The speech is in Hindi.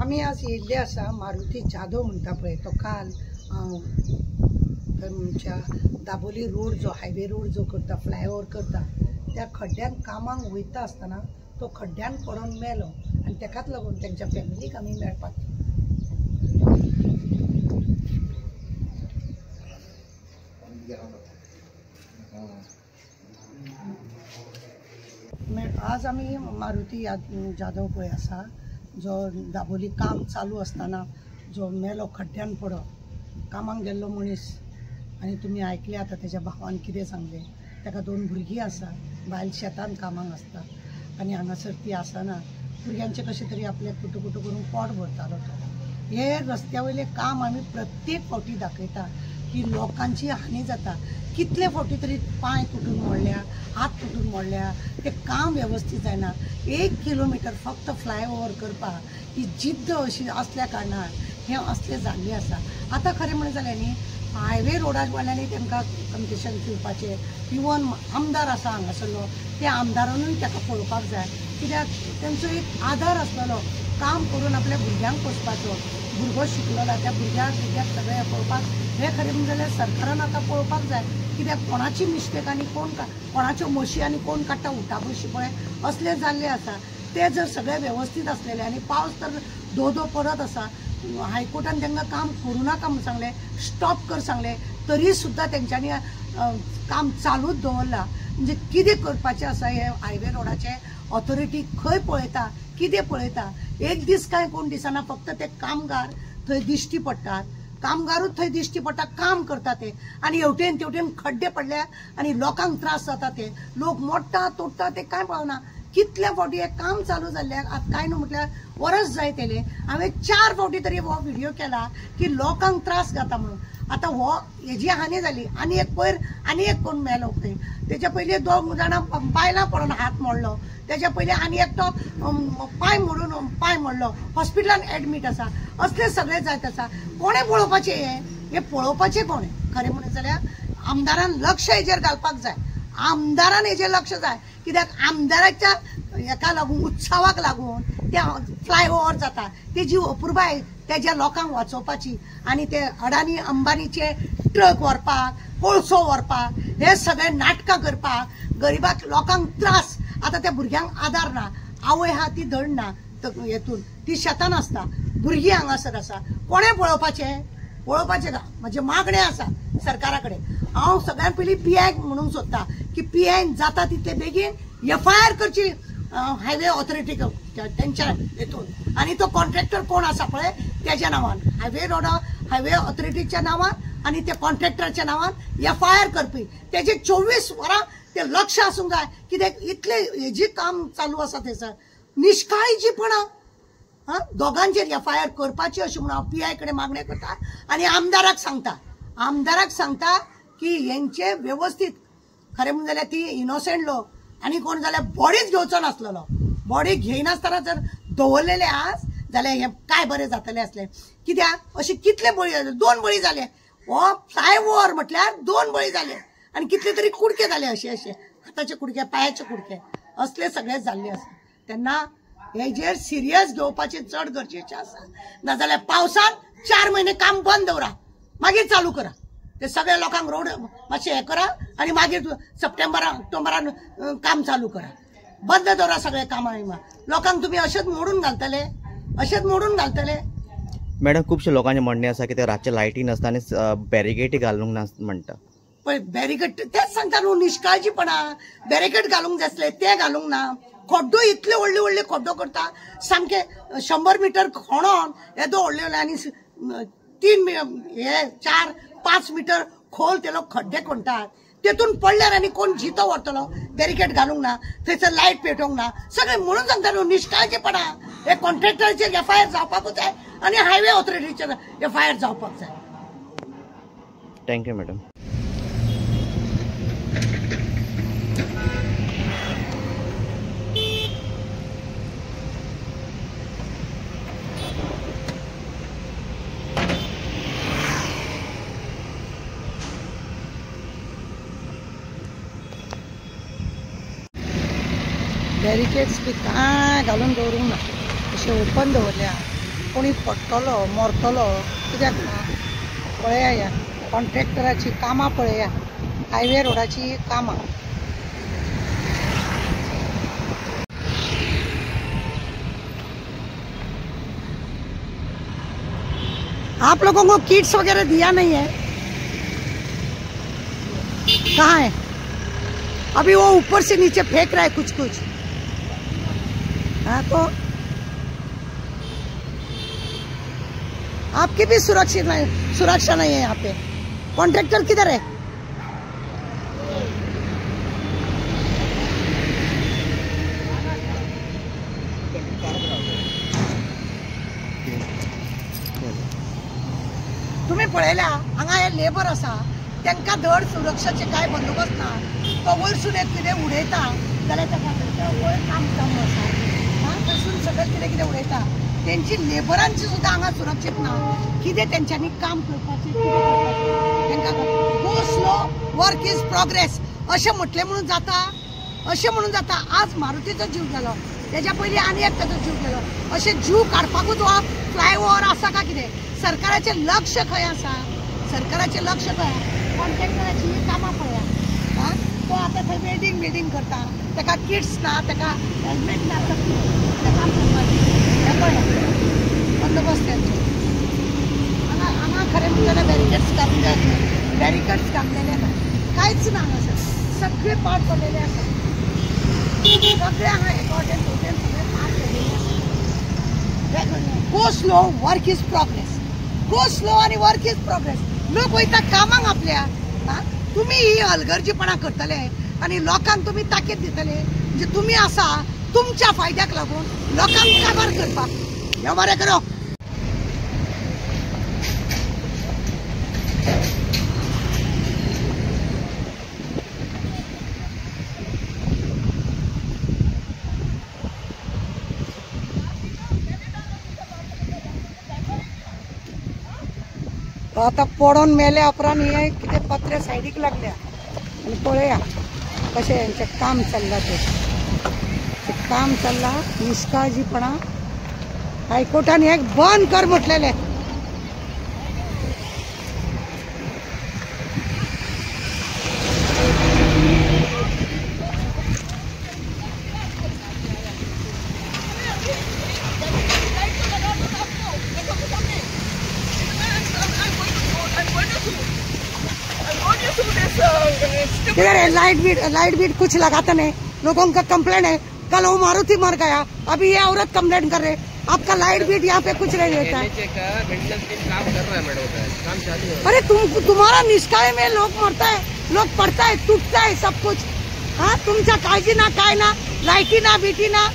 आमी आज येयल्ले आसा मारुती जाधव म्हणटा पळय तो काल आमच्या दाबोली रोड जो हायवे रोड जो करता फ्लायओव्हर करता त्या खड्ड्यान कामाक वयता आसतना तो खड्ड्यान पडून मेलो आनी तेकाच लागून तेंच्या फॅमिलीक आमी मेळपाक आज आमी मारुती जाधव पळय आसा जो दाबोली काम चालू आसतना जो मेलो खड्ड्यान पडप कामाक गेल्लो मनीस आनी तुमी आयकले आतां तेज्या भावान कितें सांगलें ताका 2 भुरगीं आसा बायल शेतान कामाक आसता आनी हांगासर ती आसना भुरग्यांचें कशें तरी आपले कुटू करून पोट भरतालो तो हे रस्त्या वयलें काम आमी प्रत्येक फावटी दाखयता की लोकांची हानी जाता कितले फावटी तरी पांय तुटून मोडल्या हात तुटून मोडल्या ते काम वेवस्थीत जायना 1 किलोमीटर फक्त फ्लायओव्हर करपाक ही जिद्द अशी असल्या कारणान हे असले जाल्ले आसा आतां खरें म्हणलें जाल्यार न्ही हायवे रोडार वाल्यांनी तांकां कंसेशन दिवपाचें इवन आमदार आसा हांगासरलो त्या आमदारानूय ताका पळोवपाक जाय कित्याक तांचो एक आधार आसलेलो काम करून आपल्या भुरग्यांक पोसपाचो भुरगो शिकलेला त्या भुरग्याक सगळें पळोवपाक हे खरें म्हणजे जाल्यार सरकारान आतां पळोवपाक जाय कित्याक कोणाची मिस्टेक आनी कोणाच्यो म्हशी आनी कोण काडटा उठाबशी पळय असले जाल्ले आसा ते जर सगळे वेवस्थीत आसलेले आनी पावस तर धो पडत आसा हायकोर्टान तांकां काम करूं नाका म्हूण सांगलें स्टॉप कर सांगलें तरी सुद्दां तेंच्यांनी काम चालूच दवरलां म्हणजे कितें करपाचें आसा हे हायवे रोडाचे ऑथॉरिटी खंय पळयता कितें पळयता एक दीस काय कोण दिसना फक्त ते कामगार थंय दिश्टी पडटात कामगारूच थंय दिश्टी पडटा काम करता ते आनी हेवटेन खड्डे पडल्या आनी लोकांक त्रास जाता ते लोक मोडटा तोडटा ते काय पळोवना कितल्या फावटी हे काम चालू जाल्ल्याक आतां काय न्हू म्हटल्यार वर्स जायतेले हांवें 4 फावटी तरी हो व्हिडिओ केला की लोकांक त्रास जाता म्हणून आतां हो हेजी हानी जाली आनी एक कोण मेलो खंय तेच्या पयलीं 2 जाणां बायलां पडून हात मोडलो तेच्या पयलीं आनी एकटो पांय मोडलो हॉस्पिटलान एडमीट आसा असले सगळे जायत आसा कोणें पळोवपाचें हे पळोवपाचें कोणें खरें म्हणलें जाल्यार आमदारान लक्ष हेजेर घालपाक जाय आमदारान हेजेर लक्ष जाय कित्याक आमदाराच्या हेका लागून उत्सवाक लागून त्या फ्लायओव्हर जाता तेजी अपुरबाय तेज्या लोकांक वाचोवपाची आनी ते अडानी अंबानीचे ट्रक व्हरपाक कोळसो व्हरपाक हे सगळे नाटकां करपाक गरीबाक लोकांक त्रास आतां त्या भुरग्यांक आदार ना आवय हा ती धड ना हेतून ती शेतान आसता भुरगीं हांगासर आसा कोणें पळोवपाचें का म्हजे मागणें आसा सरकारा कडेन हांव सगळ्यात पयलीं PI म्हणूंक सोदता की PI जाता तितले बेगीन FIR करची हायवे ऑथॉरिटीक तेंच्या हेतून आनी तो कॉन्ट्रॅक्टर कोण आसा पळय तेज्या नांवान हायवे ऑथॉरिटीच्या नांवान आनी त्या कॉन्ट्रॅक्टराच्या नांवान FIR करपी तेजे 24 वरां ते लक्ष आसूंक जाय कित्याक इतले हेजी काम चालू आसा थंयसर निश्काळजीपणा दोगांचेर FIR करपाची अशी म्हणून हांव PI कडेन मागणी करता आनी आमदाराक सांगता की हेंचे व्यवस्थीत खरें म्हणलें जाल्यार ती इनोसेंट लोक आनी कोण जाल्यार बॉडीच घेवचो नासलेलो बॉडी घेयनासतना जर दवरलेले आस जाल्यार हें काय बरें जातलें आसलें कित्याक अशें कितले बळी जाले 2 बळी जाले हो फ्लायओव्हर म्हटल्यार 2 बळी जाले आनी कितले तरी कुडके जाले अशे हाताचे कुडके पांयाचे कुडके असले सगळे जाल्ले आसा तेन्ना हेजेर सिरियस घेवपाचें चड गरजेचें आसा नाजाल्यार पावसान 4 म्हयने काम बंद दवरा मागीर चालू करा ते सगळे लोकांक रोड मातशें हें करा आनी मागीर ऑक्टोबरान काम चालू करा बंद दवरा सगळे कामां लोकांक तुमी अशेंच मोडून घालतले मॅडम खुबशे लोकांचें म्हणणें आसा की ते रातचे लायटी नासता आनी बॅरिकेडी घालूंक ना म्हणटा पळय बॅरिकेड तेच सांगता न्हू निश्काळजीपणा बॅरिकेड घालूंक जाय आसले ते घालूंक ना खड्डो इतले व्हडले खड्डो करता सामके 100 मिटर खणोन येदो व्हडले आनी 3 हे 4-5 मिटर खोल ते लोक खड्डे खणटात तेतून पडल्यार आनी कोण जितो व्हरतलो बॅरिकेड घालूंक ना थंयसर लायट पेटोवंक ना सगळे म्हणून सांगता न्हू निश्काळजीपणा हे कॉन्ट्रॅक्टराचेर FIR जावपाकूच जाय आनी हायवे ऑथॉरिटीचेर FIR जावपाक जाय थँक्यू मॅडम बॅरिकेड्स बी काय घालून दवरूंक ना अशें ओपन दवरल्या कोणी पडटलो मरतलो कित्याक पळया या कॉन्ट्रॅक्टराची कामां पळया हायवे रोडाची कामां आप लोगों को किट्स वगैरह दिया नहीं है? कहाँ है? अभी वो ऊपर से नीचे फेंक रहा है कुछ कुछ। हाँ तो आपकी भी सुरक्षा नहीं है यहाँ पे। कॉन्ट्रैक्टर किधर है? तुम्ही पळयल्या हांगा हे लेबर आसा त्यांका धड सुरक्षाचे काय बंदोबस्त ना तो वयरसून एक कितें उडयता जाल्यार ताका वयर काम चालू आसा थंयसून सगळें कितें कितें उडयता तेंची लेबरांची सुद्दां हांगा सुरक्षीत ना कितें तेंच्यांनी काम करपाचें कितें करपाचें तांकां go slow work is progress अशें म्हटलें म्हणून जाता आज मारुतीचो जीव गेलो तेज्या पयलीं आनी एकट्याचो जीव गेलो अशें जीव काडपाकूच हो फ्लायओव्हर आसा का कितें सरकाराचें लक्ष खंय आसा सरकाराचें लक्ष खंय कॉन्ट्रॅक्टराची कामां पळया हां तो आतां थंय वेल्डिंग करता ताका किट्स ना ताका हेल्मेट ना ताका हे पळया बंदोबस्त तेंचो हांगा खरें म्हणटल्यार बॅरिकेड्स घातलेले ना कांयच ना हांगासर सगळे पाड पडलेले आसा सगळे हांगा इम्पॉर्टंट सगळे पाड पडलेले आसा go slow work is progress go slow आणि वर्क इज प्रोग्रेस लोक वयता कामाक आपल्या तुम्ही ही हलगर्जीपणा करतले आणि लोकांक तुम्ही ताकीद दितले म्हणजे तुम्ही आसा तुमच्या फायद्याक लागून लोकांक काबार करपाक व्यवहार करो आता पडून मेल्या उपरांत हे कितें पत्रे सायडीक लागल्या आनी पळया कशें हेंचें काम चल्लां तें काम चल्लां निश्काळजीपणा हायकोर्टान हें बंद कर म्हटलेलें इधर है लाइट बीट कुछ लगाता नहीं लोगों का कंप्लेंट है कल वो मारुति मर गया अभी ये औरत कंप्लेंट कर रहे आपका लाइट बीट यहाँ पे कुछ नहीं देता है अरे तुम्हारा निष्काय में लोग मरता है लोग पड़ता है टूटता है सब कुछ हाँ तुमच्या काळजी ना काय ना लाइटी ना बीटी ना